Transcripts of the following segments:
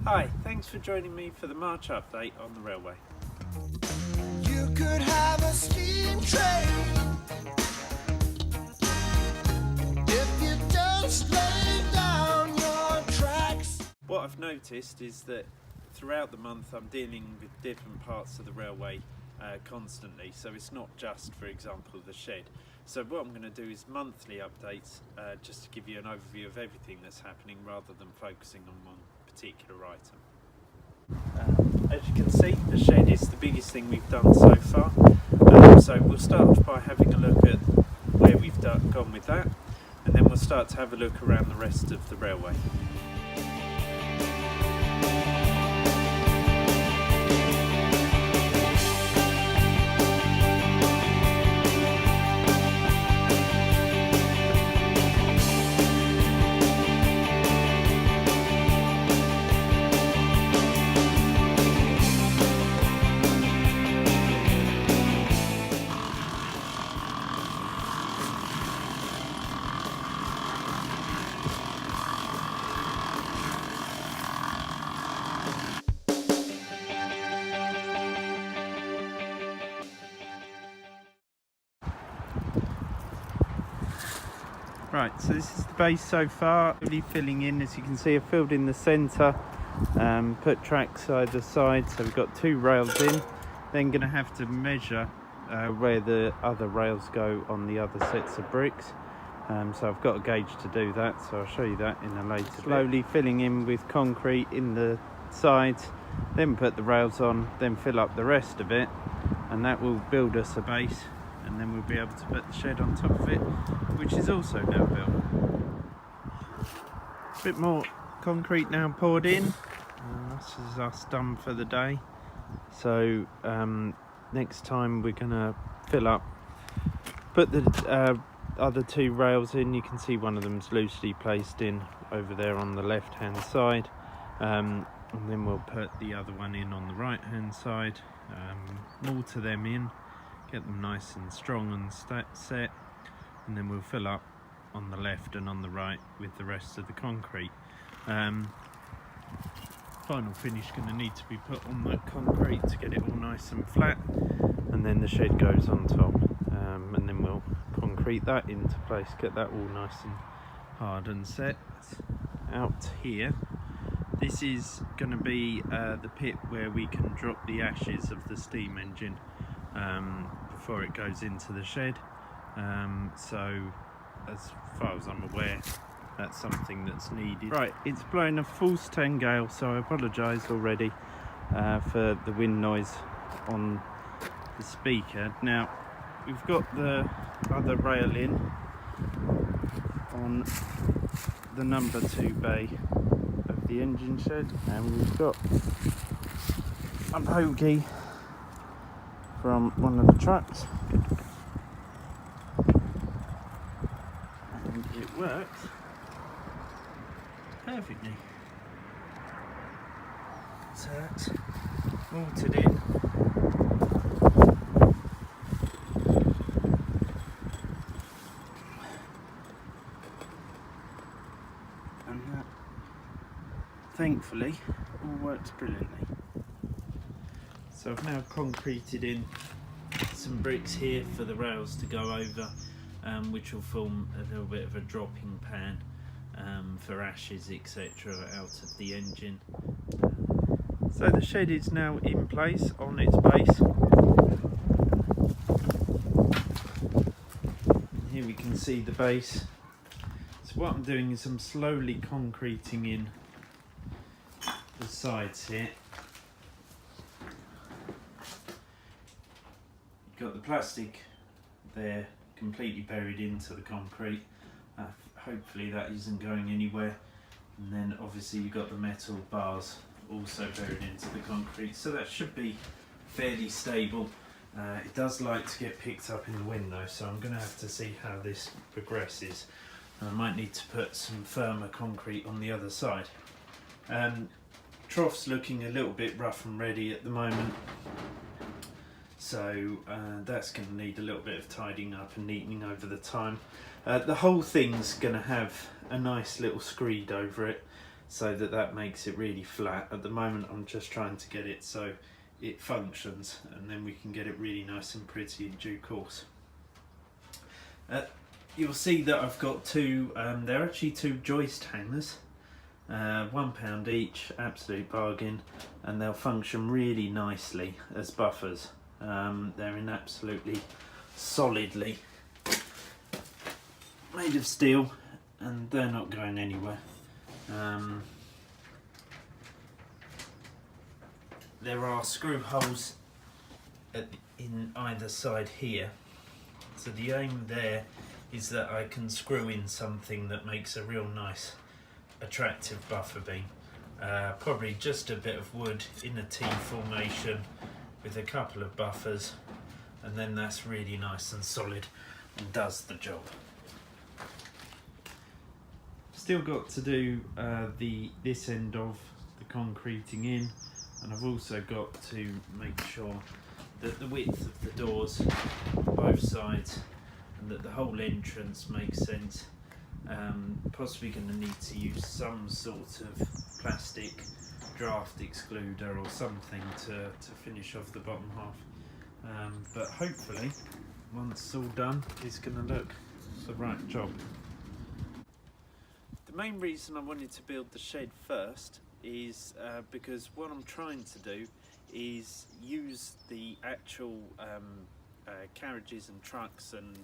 Hi, thanks for joining me for the March update on the railway. You could have a steam train if you just lay down your tracks. What I've noticed is that throughout the month I'm dealing with different parts of the railway constantly, so it's not just, for example, the shed. So what I'm going to do is monthly updates, just to give you an overview of everything that's happening rather than focusing on one particular item. As you can see, the shed is the biggest thing we've done so far, so we'll start by having a look at where we've gone with that, and then we'll start to have a look around the rest of the railway. Right, so this is the base so far, really filling in. As you can see, I've filled in the centre, put tracks either side, so we've got 2 rails in. Then going to have to measure where the other rails go on the other sets of bricks. So I've got a gauge to do that, so I'll show you that in a later bit. Slowly filling in with concrete in the sides, then put the rails on, then fill up the rest of it, and that will build us a base. And then we'll be able to put the shed on top of it, which is also now built. A bit more concrete now poured in. This is us done for the day. So next time we're going to fill up, put the other 2 rails in. You can see one of them's loosely placed in over there on the left hand side, and then we'll put the other one in on the right hand side, mortar them in, get them nice and strong and set, and then we'll fill up on the left and on the right with the rest of the concrete. Final finish going to need to be put on that concrete to get it all nice and flat, and then the shed goes on top, and then we'll concrete that into place, get that all nice and hard and set. Out here, this is going to be the pit where we can drop the ashes of the steam engine before it goes into the shed. So as far as I'm aware, that's something that's needed. Right, it's blowing a false 10 gale, so I apologise already for the wind noise on the speaker. Now we've got the other rail in on the number 2 bay of the engine shed, and we've got a bogey from one of the trucks, and it works perfectly. So that's mortared in, and that thankfully all works brilliantly. So I've now concreted in some bricks here for the rails to go over, which will form a little bit of a dropping pan for ashes, etc. out of the engine. So the shed is now in place on its base. Here we can see the base. So what I'm doing is I'm slowly concreting in the sides here. Got the plastic there completely buried into the concrete. Hopefully that isn't going anywhere. And then obviously you've got the metal bars also buried into the concrete, so that should be fairly stable. It does like to get picked up in the wind though, so I'm going to have to see how this progresses. I might need to put some firmer concrete on the other side. Trough's looking a little bit rough and ready at the moment. So that's going to need a little bit of tidying up and neatening over the time. The whole thing's going to have a nice little screed over it, so that makes it really flat. At the moment I'm just trying to get it so it functions, and then we can get it really nice and pretty in due course. You'll see that I've got two, they're actually two joist hangers, £1 each, absolute bargain, and they'll function really nicely as buffers. They're in absolutely solidly made of steel, and they're not going anywhere. There are screw holes in either side here, so the aim there is that I can screw in something that makes a real nice attractive buffer beam. Probably just a bit of wood in a T formation with a couple of buffers, and then that's really nice and solid and does the job. Still got to do this end of the concreting in, and I've also got to make sure that the width of the doors on both sides and that the whole entrance makes sense. Possibly going to need to use some sort of plastic draft excluder or something to finish off the bottom half. But hopefully, once it's all done, it's going to look the right job. The main reason I wanted to build the shed first is because what I'm trying to do is use the actual carriages and trucks and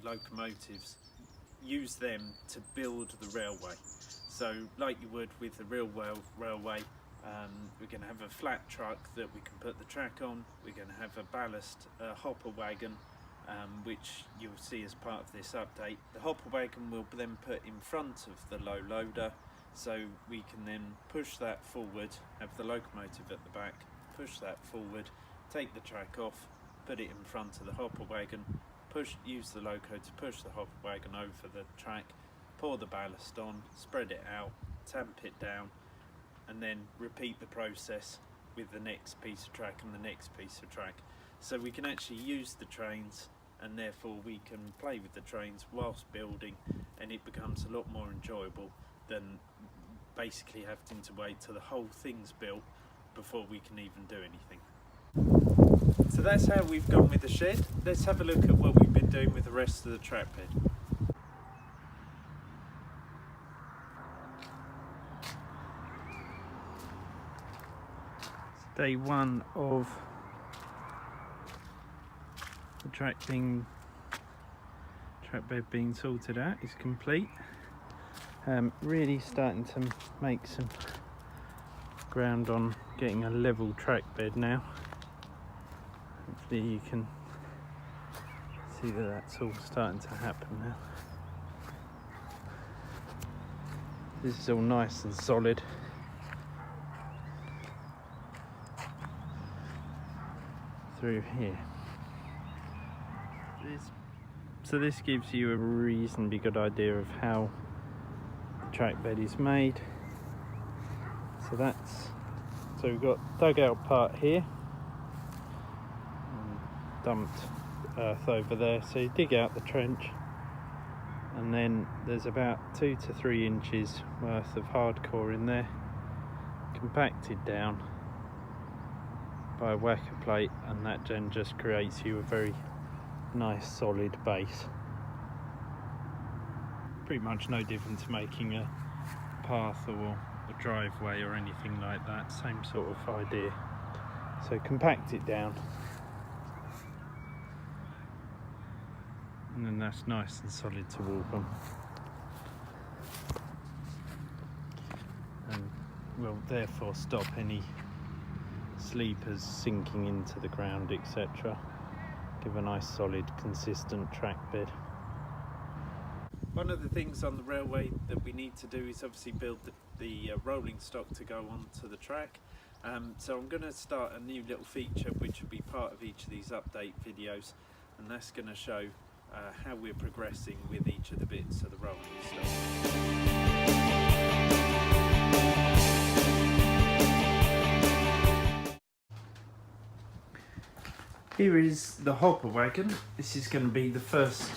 locomotives, use them to build the railway. So like you would with the real railway, we're going to have a flat truck that we can put the track on. We're going to have a ballast hopper wagon, which you'll see as part of this update. The hopper wagon will then put in front of the low loader, so we can then push that forward, have the locomotive at the back, push that forward, take the track off, put it in front of the hopper wagon, use the loco to push the hopper wagon over the track, pour the ballast on, spread it out, tamp it down, and then repeat the process with the next piece of track and the next piece of track. So we can actually use the trains, and therefore we can play with the trains whilst building, and it becomes a lot more enjoyable than basically having to wait till the whole thing's built before we can even do anything. So that's how we've gone with the shed. Let's have a look at what we've been doing with the rest of the track bed. Day one of the track bed being sorted out is complete. Really starting to make some ground on getting a level track bed now. Hopefully you can see that that's all starting to happen now. This is all nice and solid. Through here. So this gives you a reasonably good idea of how the track bed is made. So we've got dugout part here, dumped earth over there, so you dig out the trench, and then there's about 2 to 3 inches worth of hardcore in there, compacted down by a whacker plate, and that then just creates you a very nice solid base. Pretty much no different to making a path or a driveway or anything like that, same sort of idea. So compact it down, and then that's nice and solid to walk on, and will therefore stop any sleepers sinking into the ground, etc. Give a nice solid consistent track bed. One of the things on the railway that we need to do is obviously build the rolling stock to go onto the track. So I'm going to start a new little feature which will be part of each of these update videos, and that's going to show how we're progressing with each of the bits of the rolling stock. Here is the hopper wagon. This is going to be the first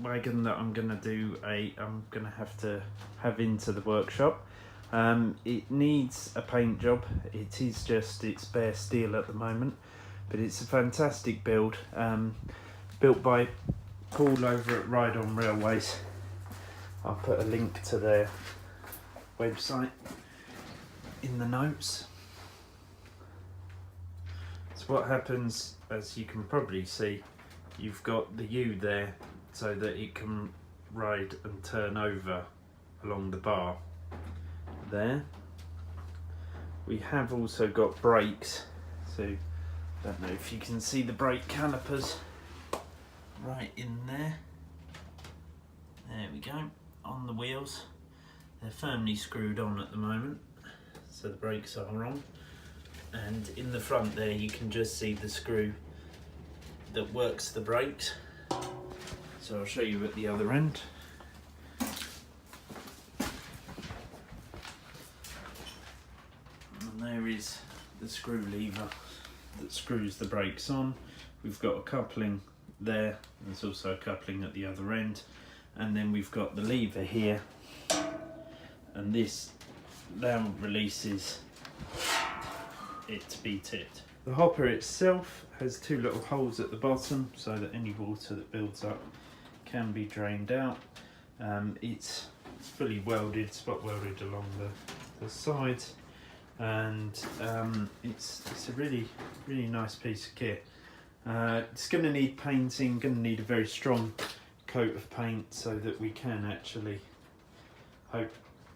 wagon that I'm going to have into the workshop. It needs a paint job. It is just, it's bare steel at the moment, but it's a fantastic build, built by Paul over at Ride On Railways. I'll put a link to their website in the notes. So what happens, as you can probably see, you've got the U there so that it can ride and turn over along the bar there. We have also got brakes, so I don't know if you can see the brake calipers right in there. There we go, on the wheels. They're firmly screwed on at the moment, so the brakes are on. And in the front there you can just see the screw that works the brakes. So I'll show you at the other end. And there is the screw lever that screws the brakes on. We've got a coupling there, there's also a coupling at the other end, and then we've got the lever here, and this now releases it to be tipped. The hopper itself has two little holes at the bottom so that any water that builds up can be drained out. It's fully welded, spot welded along the sides, and it's a really nice piece of kit. It's going to need painting, going to need a very strong coat of paint so that we can actually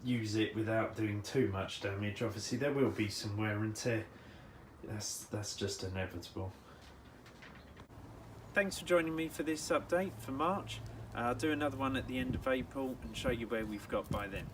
use it without doing too much damage. Obviously there will be some wear and tear, that's just inevitable. Thanks for joining me for this update for March. I'll do another one at the end of April and show you where we've got by then.